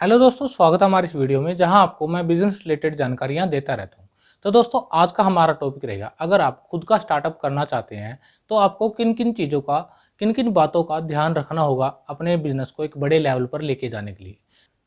Hello दोस्तों, स्वागत है हमारी इस वीडियो में जहां आपको मैं बिजनेस रिलेटेड जानकारियां देता रहता हूं। तो दोस्तों, आज का हमारा टॉपिक रहेगा, अगर आप खुद का स्टार्टअप करना चाहते हैं तो आपको किन किन चीज़ों का, किन किन बातों का ध्यान रखना होगा अपने बिजनेस को एक बड़े लेवल पर लेके जाने के लिए।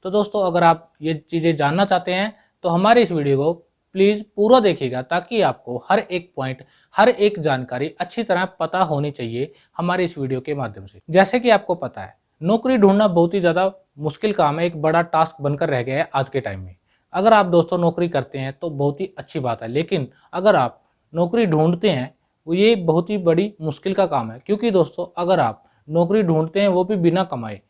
तो दोस्तों, अगर आप ये चीज़ें जानना चाहते हैं तो हमारे इस वीडियो को प्लीज़ पूरा देखिएगा, ताकि आपको हर एक पॉइंट, हर एक जानकारी अच्छी तरह पता होनी चाहिए हमारे इस वीडियो के माध्यम से। जैसे कि आपको पता है, नौकरी ढूंढना बहुत ही ज़्यादा मुश्किल काम है, एक बड़ा टास्क बनकर रह गया है आज के टाइम में। अगर आप दोस्तों नौकरी करते हैं तो बहुत ही अच्छी बात है, लेकिन अगर आप नौकरी ढूंढते हैं, वो ये बहुत ही बड़ी मुश्किल का काम है। क्योंकि दोस्तों, अगर आप नौकरी ढूंढते हैं वो भी बिना कमाए,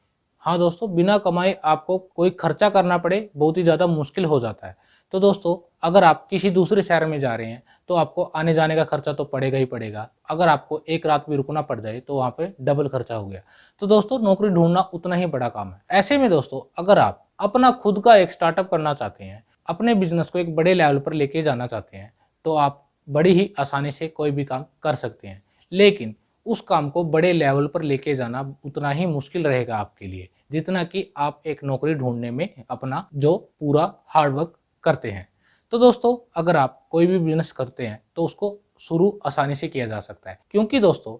हाँ दोस्तों, बिना कमाए आपको कोई खर्चा करना पड़े, बहुत ही ज़्यादा मुश्किल हो जाता है। तो दोस्तों, अगर आप किसी दूसरे शहर में जा रहे हैं तो आपको आने जाने का खर्चा तो पड़ेगा ही पड़ेगा। अगर आपको एक रात भी रुकना पड़ जाए तो वहाँ पे डबल खर्चा हो गया। तो दोस्तों, नौकरी ढूंढना उतना ही बड़ा काम है। ऐसे में दोस्तों, अगर आप अपना खुद का एक स्टार्टअप करना चाहते हैं, अपने बिजनेस को एक बड़े लेवल पर लेके जाना चाहते हैं, तो आप बड़ी ही आसानी से कोई भी काम कर सकते हैं। लेकिन उस काम को बड़े लेवल पर लेके जाना उतना ही मुश्किल रहेगा आपके लिए, जितना कि आप एक नौकरी ढूंढने में अपना जो पूरा हार्डवर्क करते हैं। तो दोस्तों, अगर आप कोई भी बिजनेस करते हैं तो उसको शुरू आसानी से किया जा सकता है। क्योंकि दोस्तों,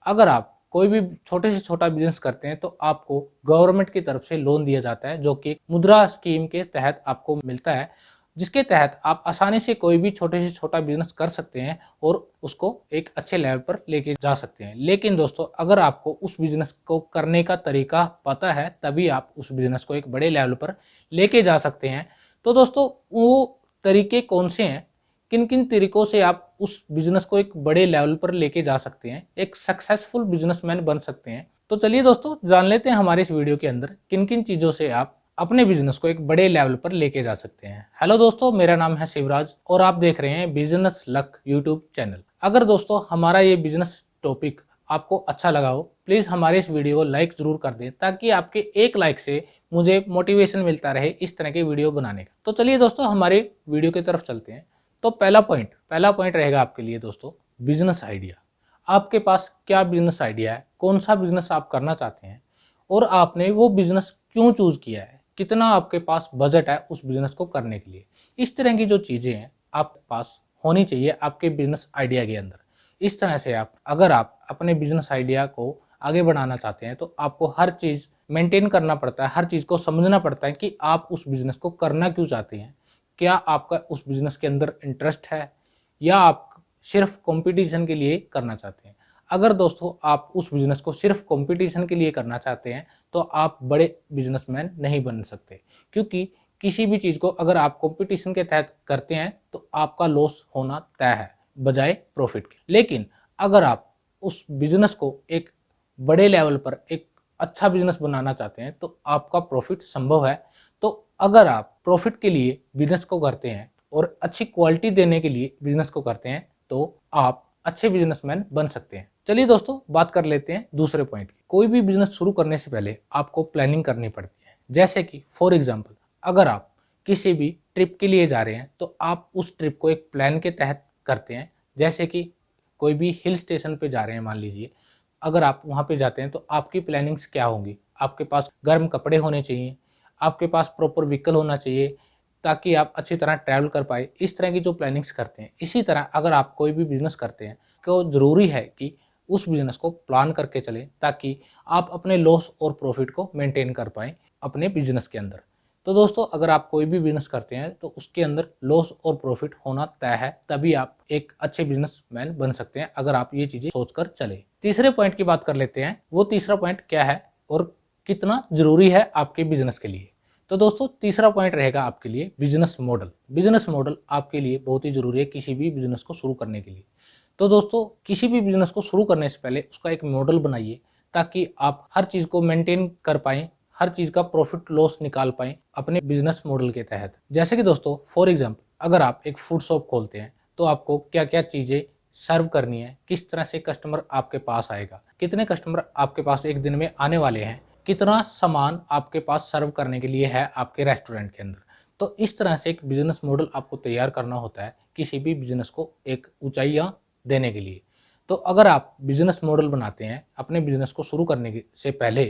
अगर आप कोई भी छोटे से छोटा बिजनेस करते हैं तो आपको गवर्नमेंट की तरफ से लोन दिया जाता है, जो कि मुद्रा स्कीम के तहत आपको मिलता है, जिसके तहत आप आसानी से कोई भी छोटे से छोटा बिजनेस कर सकते हैं और उसको एक अच्छे लेवल पर लेके जा सकते हैं। लेकिन दोस्तों, अगर आपको उस बिजनेस को करने का तरीका पता है, तभी आप उस बिजनेस को एक बड़े लेवल पर लेके जा सकते हैं। तो दोस्तों, वो तरीके कौन से हैं, किन किन तरीकों से आप उस बिजनेस को एक बड़े लेवल पर लेके जा सकते हैं, एक सक्सेसफुल बिजनेसमैन बन सकते हैं। तो चलिए दोस्तों, जान लेते हैं हमारे इस वीडियो के अंदर किन किन चीज़ों से आप अपने बिजनेस को एक बड़े लेवल पर लेके जा सकते हैं। हेलो दोस्तों, मेरा नाम है शिवराज और आप देख रहे हैं बिजनेस लक यूट्यूब चैनल। अगर दोस्तों हमारा ये बिजनेस टॉपिक आपको अच्छा लगा हो, प्लीज़ हमारे इस वीडियो को लाइक ज़रूर कर दें, ताकि आपके एक लाइक से मुझे मोटिवेशन मिलता रहे इस तरह के वीडियो बनाने का। तो चलिए दोस्तों, हमारे वीडियो की तरफ चलते हैं। तो पहला पॉइंट रहेगा आपके लिए दोस्तों, बिजनेस आइडिया। आपके पास क्या बिजनेस आइडिया है, कौन सा बिजनेस आप करना चाहते हैं और आपने वो बिजनेस क्यों चूज किया है, कितना आपके पास बजट है उस बिजनेस को करने के लिए। इस तरह की जो चीज़ें हैं आपके पास होनी चाहिए आपके बिजनेस आइडिया के अंदर। इस तरह से आप, अगर आप अपने बिजनेस आइडिया को आगे बढ़ाना चाहते हैं तो आपको हर चीज़ मेंटेन करना पड़ता है, हर चीज़ को समझना पड़ता है कि आप उस बिजनेस को करना क्यों चाहते हैं। क्या आपका उस बिजनेस के अंदर इंटरेस्ट है, या आप सिर्फ कंपटीशन के लिए करना चाहते हैं। अगर दोस्तों आप उस बिजनेस को सिर्फ कंपटीशन के लिए करना चाहते हैं तो आप बड़े बिजनेसमैन नहीं बन सकते। क्योंकि किसी भी चीज़ को अगर आप कंपटीशन के तहत करते हैं तो आपका लॉस होना तय है, बजाय प्रॉफिट के। लेकिन अगर आप उस बिजनेस को एक बड़े लेवल पर एक अच्छा बिजनेस बनाना चाहते हैं तो आपका प्रॉफिट संभव है। तो अगर आप प्रॉफिट के लिए बिजनेस को करते हैं और अच्छी क्वालिटी देने के लिए बिजनेस को करते हैं तो आप अच्छे बिजनेसमैन बन सकते हैं। चलिए दोस्तों, बात कर लेते हैं दूसरे पॉइंट की। कोई भी बिजनेस शुरू करने से पहले आपको प्लानिंग करनी पड़ती है। जैसे कि फॉर एग्जांपल, अगर आप किसी भी ट्रिप के लिए जा रहे हैं तो आप उस ट्रिप को एक प्लान के तहत करते हैं। जैसे कि कोई भी हिल स्टेशन पे जा रहे हैं मान लीजिए, अगर आप वहाँ पे जाते हैं तो आपकी प्लानिंग्स क्या होंगी। आपके पास गर्म कपड़े होने चाहिए, आपके पास प्रॉपर व्हीकल होना चाहिए, ताकि आप अच्छी तरह ट्रैवल कर पाए। इस तरह की जो प्लानिंग्स करते हैं, इसी तरह अगर आप कोई भी बिजनेस करते हैं तो ज़रूरी है कि उस बिजनेस को प्लान करके चलें, ताकि आप अपने लॉस और प्रॉफिट को मेंटेन कर पाएँ अपने बिजनेस के अंदर। तो दोस्तों, अगर आप कोई भी बिजनेस करते हैं तो उसके अंदर लॉस और प्रॉफिट होना तय है, तभी आप एक अच्छे बिजनेसमैन बन सकते हैं, अगर आप ये चीज़ें सोचकर चले। तीसरे पॉइंट की बात कर लेते हैं। वो तीसरा पॉइंट क्या है और कितना ज़रूरी है आपके बिजनेस के लिए। तो दोस्तों, तीसरा पॉइंट रहेगा आपके लिए बिजनेस मॉडल। बिजनेस मॉडल आपके लिए बहुत ही ज़रूरी है किसी भी बिजनेस को शुरू करने के लिए। तो दोस्तों, किसी भी बिजनेस को शुरू करने से पहले उसका एक मॉडल बनाइए, ताकि आप हर चीज़ को मेंटेन कर पाएँ, हर चीज़ का प्रॉफिट लॉस निकाल पाएँ अपने बिजनेस मॉडल के तहत। जैसे कि दोस्तों, फॉर एग्जांपल, अगर आप एक फूड शॉप खोलते हैं तो आपको क्या-क्या चीज़ें सर्व करनी है, किस तरह से कस्टमर आपके पास आएगा, कितने कस्टमर आपके पास एक दिन में आने वाले हैं, कितना सामान आपके पास सर्व करने के लिए है आपके रेस्टोरेंट के अंदर। तो इस तरह से एक बिजनेस मॉडल आपको तैयार करना होता है किसी भी बिजनेस को एक ऊंचाइयां देने के लिए। तो अगर आप बिजनेस मॉडल बनाते हैं अपने बिजनेस को शुरू करने से पहले,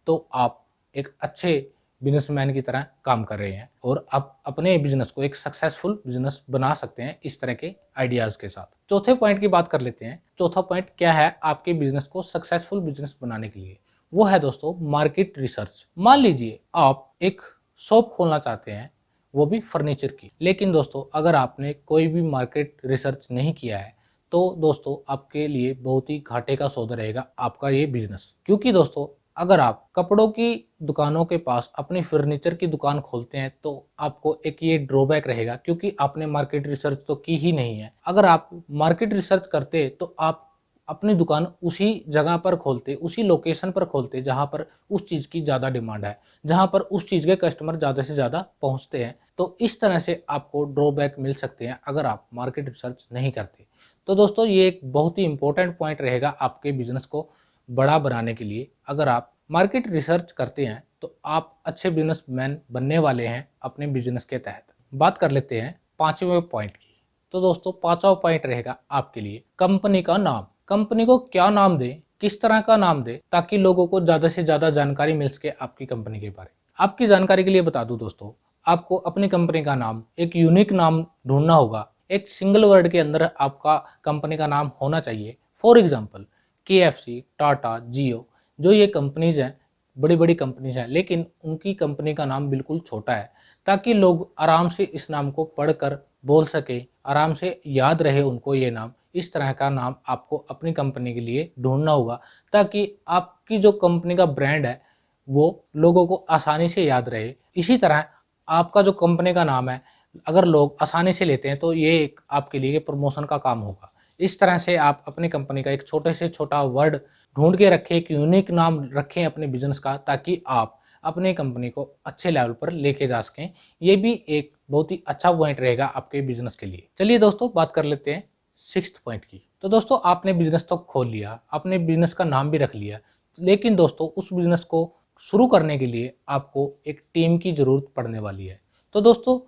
तो आप एक अच्छे बिजनेसमैन की तरह काम कर रहे हैं और आप अपने बिजनेस को एक सक्सेसफुल बिजनेस बना सकते हैं इस तरह के आइडियाज के साथ। चौथे पॉइंट की बात कर लेते हैं। चौथा पॉइंट क्या है आपके बिजनेस को सक्सेसफुल बिजनेस बनाने के लिए? वो है दोस्तों मार्केट रिसर्च। मान लीजिए आप एक शॉप खोलना चाहते हैं, वो भी फर्नीचर की, लेकिन दोस्तों अगर आपने कोई भी मार्केट रिसर्च नहीं किया है तो दोस्तों आपके लिए बहुत ही घाटे का सौदा रहेगा आपका ये बिजनेस। क्योंकि दोस्तों अगर आप कपड़ों की दुकानों के पास अपनी फर्नीचर की दुकान खोलते हैं तो आपको एक ये ड्रॉबैक रहेगा, क्योंकि आपने मार्केट रिसर्च तो की ही नहीं है। अगर आप मार्केट रिसर्च करते तो आप अपनी दुकान उसी जगह पर खोलते, उसी लोकेशन पर खोलते जहां पर उस चीज की ज्यादा डिमांड है, जहां पर उस चीज के कस्टमर ज्यादा से ज्यादा पहुंचते हैं। तो इस तरह से आपको ड्रॉबैक मिल सकते हैं अगर आप मार्केट रिसर्च नहीं करते। तो दोस्तों ये एक बहुत ही इंपॉर्टेंट पॉइंट रहेगा आपके बिजनेस को बड़ा बनाने के लिए। अगर आप मार्केट रिसर्च करते हैं तो आप अच्छे बिजनेसमैन बनने वाले हैं अपने बिजनेस के तहत। बात कर लेते हैं पांचवें पॉइंट की। तो दोस्तों पांचवा पॉइंट रहेगा आपके लिए कंपनी का नाम। कंपनी को क्या नाम दें, किस तरह का नाम दें ताकि लोगों को ज्यादा से ज्यादा जानकारी मिल सके आपकी कंपनी के बारे में। आपकी जानकारी के लिए बता दूं दोस्तों, आपको अपनी कंपनी का नाम एक यूनिक नाम ढूंढना होगा। एक सिंगल वर्ड के अंदर आपका कंपनी का नाम होना चाहिए। फॉर एग्जाम्पल KFC, टाटा, जियो, जो ये कंपनीज हैं, बड़ी बड़ी कंपनीज हैं, लेकिन उनकी कंपनी का नाम बिल्कुल छोटा है, ताकि लोग आराम से इस नाम को पढ़कर बोल सके, आराम से याद रहे उनको ये नाम। इस तरह का नाम आपको अपनी कंपनी के लिए ढूंढना होगा ताकि आपकी जो कंपनी का ब्रांड है वो लोगों को आसानी से याद रहे। इसी तरह आपका जो कंपनी का नाम है अगर लोग आसानी से लेते हैं तो ये एक आपके लिए प्रमोशन का काम होगा। इस तरह से आप अपनी कंपनी का एक छोटे से छोटा वर्ड ढूंढ के रखें, एक यूनिक नाम रखें अपने बिजनेस का, ताकि आप अपनी कंपनी को अच्छे लेवल पर लेके जा सकें। ये भी एक बहुत ही अच्छा पॉइंट रहेगा आपके बिजनेस के लिए। चलिए दोस्तों बात कर लेते हैं सिक्स्थ पॉइंट की। तो दोस्तों आपने बिजनेस तो खोल लिया, आपने बिजनेस का नाम भी रख लिया, लेकिन दोस्तों उस बिजनेस को शुरू करने के लिए आपको एक टीम की जरूरत पड़ने वाली है। तो दोस्तों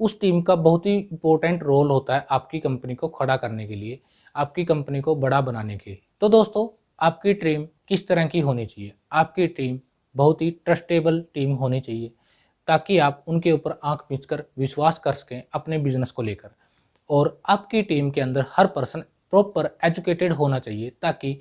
उस टीम का बहुत ही इंपॉर्टेंट रोल होता है आपकी कंपनी को खड़ा करने के लिए, आपकी कंपनी को बड़ा बनाने के। तो दोस्तों आपकी टीम किस तरह की होनी चाहिए? आपकी टीम बहुत ही ट्रस्टेबल टीम होनी चाहिए ताकि आप उनके ऊपर आंख मीच कर विश्वास कर सकें अपने बिजनेस को लेकर। और आपकी टीम के अंदर हर पर्सन प्रॉपर एजुकेटेड होना चाहिए ताकि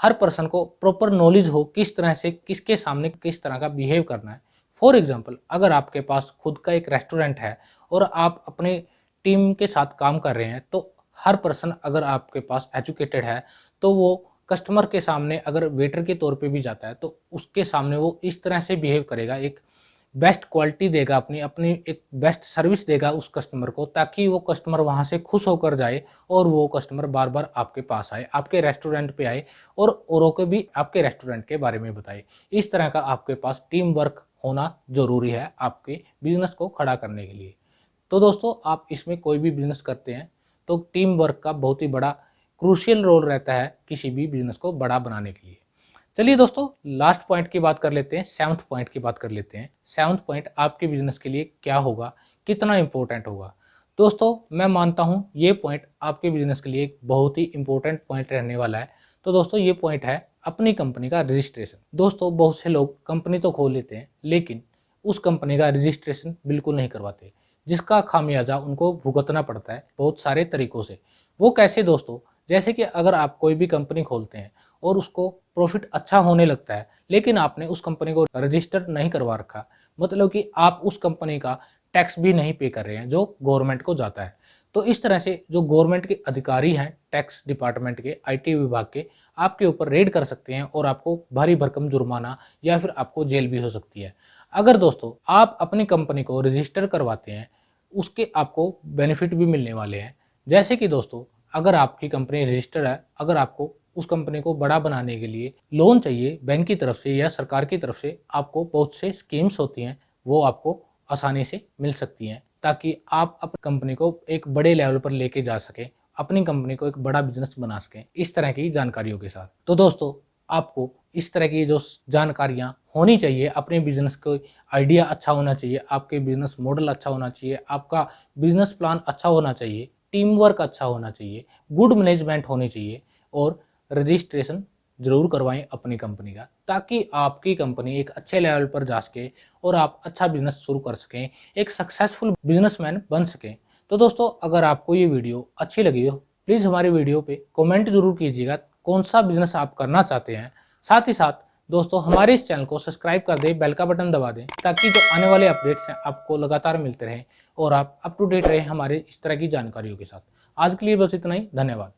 हर पर्सन को प्रॉपर नॉलेज हो किस तरह से किसके सामने किस तरह का बिहेव करना है। फॉर एग्जाम्पल अगर आपके पास खुद का एक रेस्टोरेंट है और आप अपनी टीम के साथ काम कर रहे हैं तो हर पर्सन अगर आपके पास एजुकेटेड है तो वो कस्टमर के सामने अगर वेटर के तौर पे भी जाता है तो उसके सामने वो इस तरह से बिहेव करेगा, एक बेस्ट क्वालिटी देगा, अपनी अपनी एक बेस्ट सर्विस देगा उस कस्टमर को, ताकि वो कस्टमर वहाँ से खुश होकर जाए और वो कस्टमर बार बार आपके पास आए, आपके रेस्टोरेंट पे आए और औरों को भी आपके रेस्टोरेंट के बारे में बताए। इस तरह का आपके पास टीम वर्क होना जरूरी है आपके बिजनेस को खड़ा करने के लिए। तो दोस्तों आप इसमें कोई भी बिजनेस करते हैं तो टीम वर्क का बहुत ही बड़ा क्रूशियल रोल रहता है किसी भी बिजनेस को बड़ा बनाने के लिए। चलिए दोस्तों लास्ट पॉइंट की बात कर लेते हैं, सेवंथ पॉइंट की बात कर लेते हैं। सेवंथ पॉइंट आपके बिजनेस के लिए क्या होगा, कितना इंपॉर्टेंट होगा? दोस्तों मैं मानता हूं ये पॉइंट आपके बिजनेस के लिए एक बहुत ही इंपॉर्टेंट पॉइंट रहने वाला है। तो दोस्तों ये पॉइंट है अपनी कंपनी का रजिस्ट्रेशन। दोस्तों बहुत से लोग कंपनी तो खोल लेते हैं लेकिन उस कंपनी का रजिस्ट्रेशन बिल्कुल नहीं करवाते, जिसका खामियाजा उनको भुगतना पड़ता है बहुत सारे तरीकों से। वो कैसे दोस्तों? जैसे कि अगर आप कोई भी कंपनी खोलते हैं और उसको प्रॉफिट अच्छा होने लगता है लेकिन आपने उस कंपनी को रजिस्टर नहीं करवा रखा, मतलब कि आप उस कंपनी का टैक्स भी नहीं पे कर रहे हैं जो गवर्नमेंट को जाता है। तो इस तरह से जो गवर्नमेंट के अधिकारी हैं टैक्स डिपार्टमेंट के, IT विभाग के, आपके ऊपर रेड कर सकते हैं और आपको भारी भरकम जुर्माना या फिर आपको जेल भी हो सकती है। अगर दोस्तों आप अपनी कंपनी को रजिस्टर करवाते हैं उसके आपको बेनिफिट भी मिलने वाले हैं। जैसे कि दोस्तों अगर आपकी कंपनी रजिस्टर है, अगर आपको उस कंपनी को बड़ा बनाने के लिए लोन चाहिए बैंक की तरफ से या सरकार की तरफ से, आपको बहुत से स्कीम्स होती हैं वो आपको आसानी से मिल सकती हैं ताकि आप अपनी कंपनी को एक बड़े लेवल पर लेके जा सकें, अपनी कंपनी को एक बड़ा बिजनेस बना सकें इस तरह की जानकारियों के साथ। तो दोस्तों आपको इस तरह की जो जानकारियां होनी चाहिए, अपने बिजनेस को आइडिया अच्छा होना चाहिए, आपके बिजनेस मॉडल अच्छा होना चाहिए, आपका बिजनेस प्लान अच्छा होना चाहिए, टीम वर्क अच्छा होना चाहिए, गुड मैनेजमेंट होनी चाहिए और रजिस्ट्रेशन ज़रूर करवाएं अपनी कंपनी का, ताकि आपकी कंपनी एक अच्छे लेवल पर जा सके और आप अच्छा बिजनेस शुरू कर सकें, एक सक्सेसफुल बिजनेसमैन बन सकें। तो दोस्तों, अगर आपको ये वीडियो अच्छी लगी हो, प्लीज़ हमारी वीडियो पे कमेंट ज़रूर कीजिएगा कौन सा बिजनेस आप करना चाहते हैं। साथ ही साथ दोस्तों, हमारे इस चैनल को सब्सक्राइब कर दें, बेल का बटन दबा दें, ताकि जो आने वाले अपडेट्स हैं आपको लगातार मिलते रहें और आप अप टू डेट रहें हमारे इस तरह की जानकारियों के साथ। आज के लिए बस इतना ही, धन्यवाद।